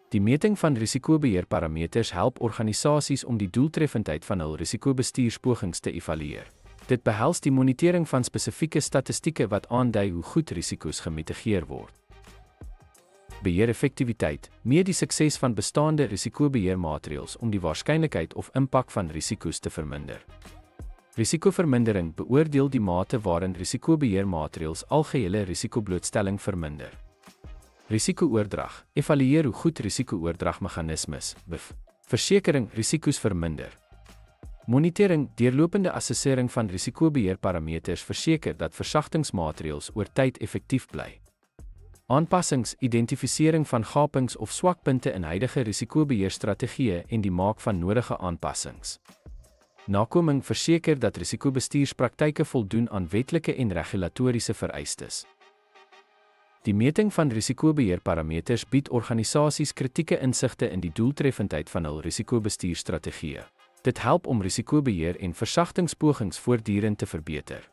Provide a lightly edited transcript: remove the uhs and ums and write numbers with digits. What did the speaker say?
Die meting van risikobeheerparameters help organisasies om die doeltreffendheid van hul risikobestuurspogings te evalueer. Dit behels die monitering van spesifieke statistieke wat aandui hoe goed risiko's gemitigeer word. Beheereffektiwiteit meet die sukses van bestaande risikobeheermaatreëls om die waarskynlikheid of impak van risiko's te verminder. Risikovermindering beoordeel die mate waarin risikobeheermaatreëls algehele risikoblootstelling verminder. Risikooordrag evalueer hoe goed risikooordragmeganismes, versekering risiko's verminder. Monitering, deurlopende assessering van risikobeheerparameters verseker dat versagtingsmaatreëls oor tyd effektief bly. Aanpassings, identifisering van gapings of swakpunte in huidige risikobeheerstrategieë en die maak van nodige aanpassings. Nakoming verseker dat risikobestuurspraktyke voldoen aan wetlike en regulatoriese vereistes. Die meting van risikobeheerparameters bied organisasies kritieke insigte in die doeltreffendheid van hul risikobestuurstrategieë. Dit help om risikobeheer en versagtingspogings voortdurend te verbeter.